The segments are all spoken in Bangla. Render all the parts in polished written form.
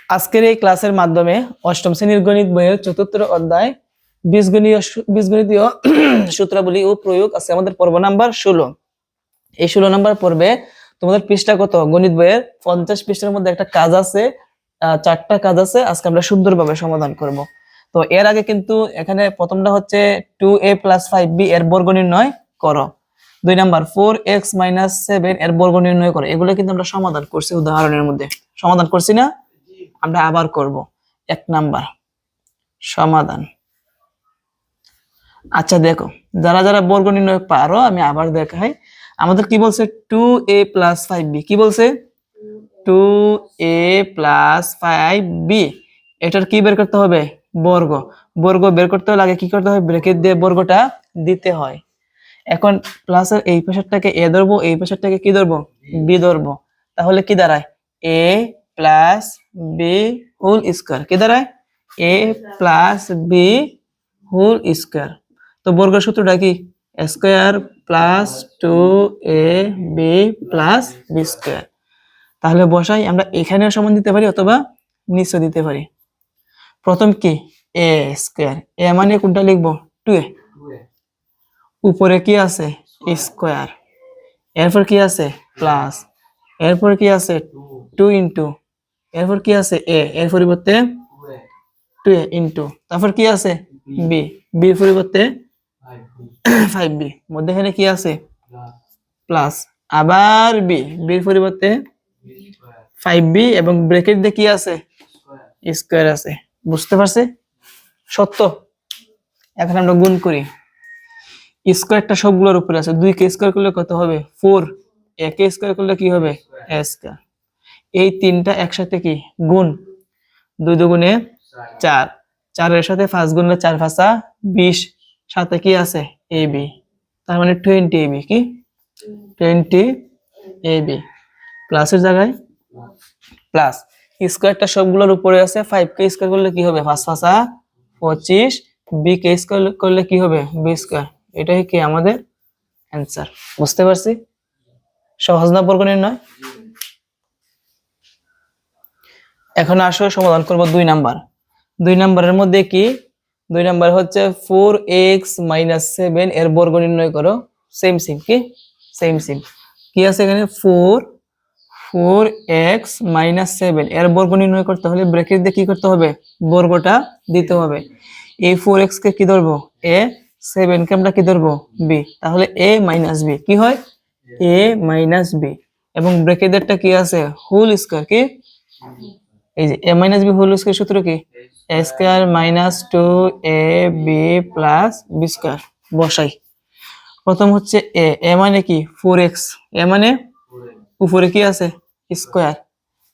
আজকের এই ক্লাসের মাধ্যমে অষ্টম শ্রেণীর গণিত বইয়ের চতুর্থ অধ্যায় বীজগণিতীয় সূত্রাবলী ও প্রয়োগ আছে আমাদের পর্ব নাম্বার 16। এই 16 নাম্বার পর্বে তোমাদের পৃষ্ঠা কত? গণিত বইয়ের 50 পৃষ্ঠার মধ্যে একটা কাজ আছে, 4টা কাজ আছে। আজকে আমরা সুন্দরভাবে সমাধান করব। তো এর আগে কিন্তু এখানে প্রথমটা হচ্ছে 2a + 5b এর বর্গ নির্ণয় করো। 2 নাম্বার 4x - 7 এর বর্গ নির্ণয় করো। এগুলো কিন্তু আমরা সমাধান করছি উদাহরণের মধ্যে। সমাধান করছি না? আমরা আবার করব। 1 নাম্বার সমাধান। আচ্ছা দেখো, যারা যারা বর্গ নির্ণয় পারো আমি আবার দেখাই। আমাদের কি বলছে? 2a + 5b। কি বলছে? 2a + 5b। এটার কি বের করতে হবে? বর্গ। বর্গ বের করতে হলে আগে কি করতে হবে? ব্র্যাকেট দিয়ে বর্গটা দিতে হয়। এখন প্লাসের এই পাশেরটাকে a ধরবো, এই পাশেরটাকে কি ধরবো? b ধরবো। তাহলে কি দাঁড়ায়? a + b whole square. কি দাঁড়ায়? a + b whole square. তো বর্গের সূত্রটা কি? a square + 2ab + b square. তাহলে বসাই, আমরা এখানেও সমান দিতে পারি অথবা নিচে দিতে পারি। প্রথম কি? a square. a মানে কোনটা লিখবো? 2a। উপরে কি আছে? স্কয়ার। এরপর কি আছে? প্লাস। এরপর কি আছে? 2 ইনটু। এরপর কি আছে? a এর পরিবর্তে 2a ইনটু। তারপর কি আছে? b। b এর পরিবর্তে 5b। মধ্যখানে কি আছে? প্লাস। আবার b। b এর পরিবর্তে 5b এবং ব্র্যাকেট দিয়ে কি আছে? স্কয়ার আছে। বুঝতে পারছে? সত্য। এখন আমরা গুণ করি। স্কয়ারটা সবগুলোর উপরে আছে। 2 কে স্কয়ার করলে কত হবে? 4। a কে স্কয়ার করলে কি হবে? a square. এই তিনটা একসাথে কি? গুণ। 2 দুগুণে 4। 4 এর সাথে 5 গুণলে 4 × 5 = 20। সাথে কি আছে? ab। তার মানে 20ab। কি? 20ab। প্লাসের জায়গায় প্লাস। স্কয়ারটা সবগুলোর উপরে আছে। 5 কে স্কয়ার করলে কি হবে? 5 × 5 = 25। b কে স্কয়ার করলে কি হবে? b square. এটাই কি আমাদের অ্যানসার। বুঝতে পারছি? সহজ না বর্গ নির্ণয়? এখন আসো সমাধান করব 2 নাম্বার। 2 নাম্বারের মধ্যে কি? 2 নাম্বার হচ্ছে 4x - 7 এর বর্গ নির্ণয় করো। সেম কি? সেম কি আছে এখানে? 4x - 7 এর বর্গ নির্ণয় করতে হলে ব্র্যাকেট দিয়ে কি করতে হবে? বর্গটা দিতে হবে। এই 4x কে কি ধরবো? a, 7 কে আমরা কি ধরবো? b। তাহলে a - b কি হয়? a - b এবং ব্র্যাকেটেরটা কি আছে? Whole square. কি? এই যে a - b হোল স্কয়ার সূত্র কি? a square - 2ab + b square. বসাই। প্রথম হচ্ছে a মানে কি? 4x। a মানে উপরে কি আছে? স্কয়ার।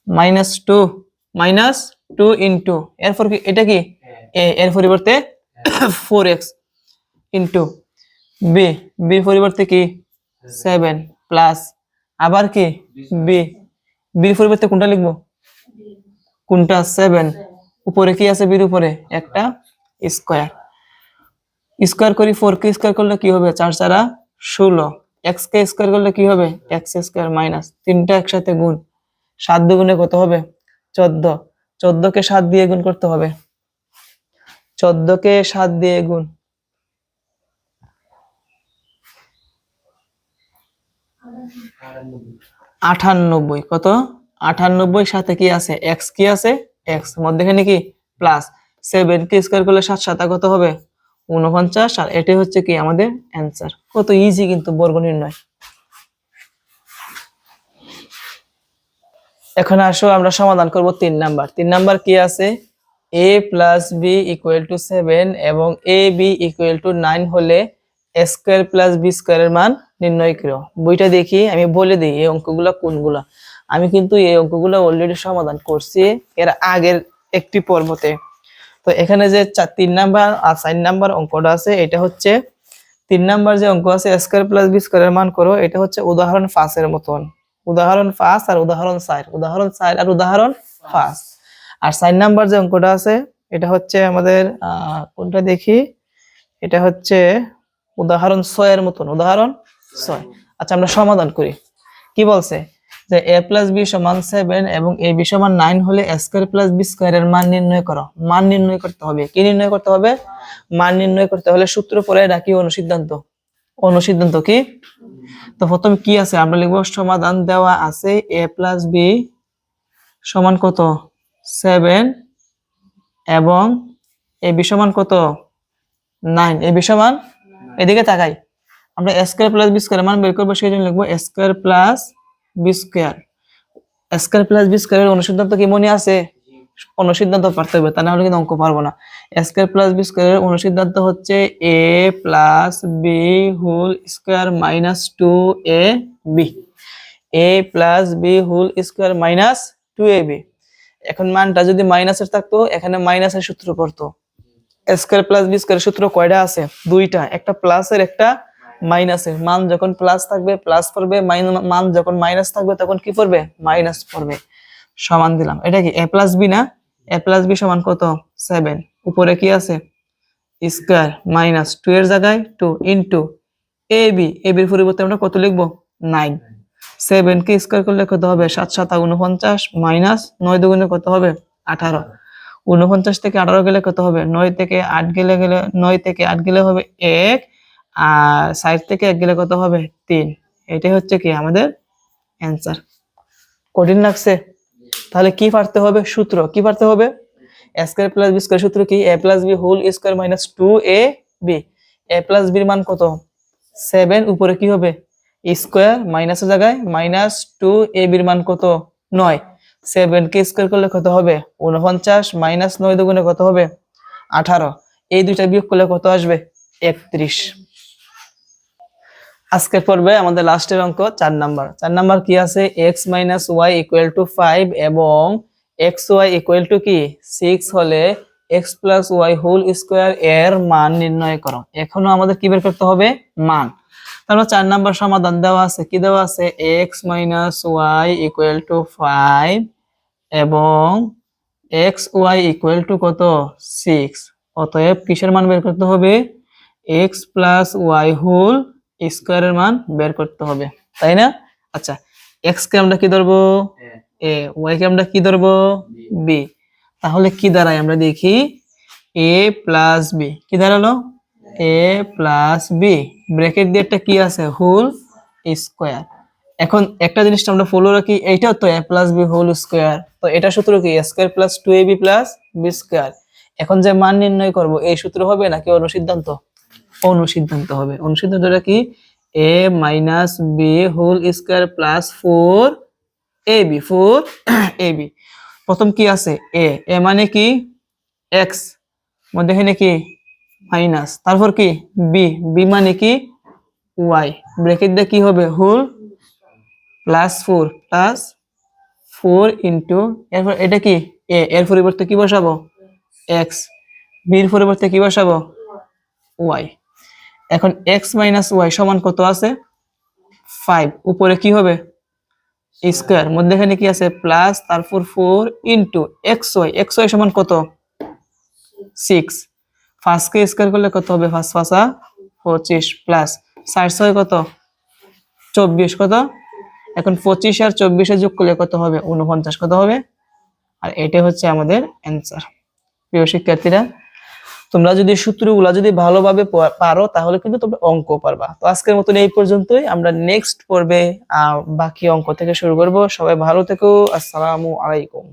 -2 ইনটু। এরপর কি? এটা কি? a এর পরিবর্তে 4x ইনটু b। b এর পরিবর্তে কি? 7 প্লাস। আবার কি? b। b এর পরিবর্তে কোনটা লিখবো? কোনটা? 7। উপরে কি আছে? b এর উপরে একটা স্কয়ার। স্কয়ার করি। 4 কে স্কয়ার করলে কি হবে? 4 × 4 = 16। x কে স্কয়ার করলে কি হবে? x square minus. তিনটা একসাথে গুণ। 7 দুগুণে কত হবে? 14। 14 কে 7 দিয়ে গুণ করতে হবে। 14 কে 7 দিয়ে গুণ। আটানব্বই। কত? 98। সাথে কি আছে? x কি আছে? x। মধ্যখানে কি? প্লাস। 7 কে স্কয়ার করলে 7 × 7 কত হবে? 49। আর এটাই হচ্ছে কি আমাদের অ্যানসার। কত ইজি কিন্তু বর্গ নির্ণয়। এখন আসো আমরা সমাধান করব 3 নাম্বার। 3 নাম্বার কি আছে? a + b = 7 এবং ab = 9 হলে a স্কয়ার + b স্কয়ার এর মান নির্ণয় করো। বইটা দেখি, আমি বলে দিই এই অঙ্কগুলো কোনগুলা। আমি কিন্তু এই অঙ্কগুলো অলরেডি সমাধান করছি এর আগের একটি পর্বতে। তো এখানে যে 3 নাম্বার আর 4 নাম্বার অঙ্কটা আছে, এটা হচ্ছে 3 নাম্বার যে অঙ্ক আছে a স্কয়ার + b স্কয়ার এর মান করো। এটা হচ্ছে উদাহরণ 5 এর মতন। উদাহরণ 5 আর উদাহরণ 4, উদাহরণ 4 আর উদাহরণ 5। আর 4 নাম্বার যে অঙ্কটা আছে এটা হচ্ছে আমাদের কোনটা দেখি? এটা হচ্ছে উদাহরণ 6 এর মতন। উদাহরণ 6। আচ্ছা আমরা সমাধান করি। কি বলছে? যে a প্লাস b সমান 7 এবং ab সমান 9 হলে a স্কয়ার প্লাস b স্কয়ারের মান নির্ণয় করো। মান নির্ণয় করতে হবে। কি নির্ণয় করতে হবে? মান নির্ণয় করতে হলে সূত্র পড়ে ডাকি অনুসিদ্ধান্ত। অনুসিদ্ধান্ত কি? তো প্রথমে কি আছে আমরা লিখব, সমাধান দেওয়া আছে a প্লাস b সমান কত 7 এবং ab সমান কত 9। ab সমান, এদিকে তাকাই, আমরা a স্কয়ার প্লাস b স্কয়ারের মান বের করব, সেই জন্য লিখব a square plus b square. a square plus b স্কয়ারের অনুসিদ্ধান্ত কি মনে আছে? অনুসিদ্ধান্ত পারতে হবে, তা না হলে কিন্তু অঙ্ক পারবো না। a স্কয়ার প্লাস b স্কয়ারের অনুসিদ্ধান্ত হচ্ছে a plus b whole square minus 2ab। a plus b whole square minus 2ab। এখন মানটা যদি মাইনাসের থাকতো এখানে মাইনাসের সূত্র পড়তো। a স্কয়ার প্লাস b স্কয়ারের সূত্র কয়টা আছে? দুইটা, একটা প্লাসের একটা মাইনাসের। মান যখন প্লাস থাকবে প্লাস পড়বে, মান যখন মাইনাস থাকবে তখন কি পড়বে? মাইনাস পড়বে। সমান দিলাম, এটা কি a প্লাস b না? a প্লাস b সমান কত 7, উপরে কি আছে স্কয়ার মাইনাস 2 এর জায়গায় 2 ইনটু ab। ab এর পরিবর্তে আমরা কত লিখব? 9। 7 কে স্কয়ার করলে কত হবে? 7 7 49 মাইনাস 9 দুগুণে কত হবে? 18। 49 থেকে 18 গেলে কত হবে? 9 থেকে 8 গেলে 9 থেকে 8 গেলে হবে 1, আর 60 থেকে 1 গেলে কত হবে? 3। এটাই হচ্ছে কি আমাদের অ্যানসার। কঠিন লাগছে? তাহলে কি পারতে হবে? সূত্র কি পারতে হবে? a square plus b square সূত্র কি? a plus b whole square minus 2ab। a plus b এর মান কত? 7, উপরে কি হবে? স্কয়ার মাইনাসের জায়গায় মাইনাস 2ab এর মান কত? 9। 7 কে স্কয়ার করলে কত হবে? 49 মাইনাস 9 দুগুণে কত হবে? 18। এই দুইটা বিয়োগ করলে কত আসবে? 31। আজকের পর্বে আমাদের লাস্টের অঙ্ক 4 নাম্বার। 4 নাম্বার কি আছে? x minus y equal to 5 এবং xy ইকুয়াল টু কি 6 হলে x plus y whole square এর মান নির্ণয় করো। এখনো আমাদের কি বের করতে হবে? মান। তারপর 4 নাম্বার সমাধান দেওয়া আছে, কি দেওয়া আছে? x minus y equal to 5 এবং xy ইকুয়াল টু কত? 6। অতএব কিসের মান বের করতে হবে? x প্লাস y হোল স্কয়ারের মান বের করতে হবে, তাই না? আচ্ছা, x কে আমরা কি ধরবো? a, y কে আমরা কি ধরবো? b। তাহলে কি দাঁড়ায় আমরা দেখি, a প্লাস b কি দাঁড়ালো? a প্লাস b, ব্র্যাকেট দিয়ে একটা কি আছে? Whole square. এখন একটা জিনিসটা আমরা ফলো রাখি, এইটাও তো a plus b whole square, তো এটা সূত্র কি? a square plus 2ab plus b square. এখন যে মান নির্ণয় করব এই সূত্র হবে নাকি অনুসিদ্ধান্ত? অনুসিদ্ধান্ত হবে। অনুসিদ্ধান্তটা কি? a minus b whole square plus 4ab। 4ab। প্রথম কি আছে? a, a মানে কি? x, মধ্যখানে কি? মাইনাস, তারপর কি? b, b মানে কি? y, ব্র্যাকেট দিয়ে কি হবে? হোল প্লাস 4 ইনটু, এরপর এটা কি? a, এর পরিবর্তে কি বসাবো? x, b এর পরিবর্তে কি বসাবো? y। এখন x মাইনাস y সমান কত আছে? 5, উপরে কি হবে? স্কয়ার, মধ্যখানে কি আছে? প্লাস, তারপর 4 ইনটু xy। xy সমান কত? 6। 5 কে স্কয়ার করলে কত হবে? 5 5 25 প্লাস 4 6 কত? 24 কত? এখন 25 আর 24 এ যোগ করলে কত হবে? 49 কত হবে? আর এটা হচ্ছে আমাদের অ্যানসার। প্রিয় শিক্ষার্থীরা, তোমরা যদি সূত্রগুলো যদি ভালোভাবে পারো তাহলে কিন্তু তোমরা অঙ্ক পারবা। তো আজকের মতন এই পর্যন্তই, আমরা নেক্সট পর্বে বাকি অঙ্ক থেকে শুরু করব। সবাই ভালো থেকো। আসসালামু আলাইকুম।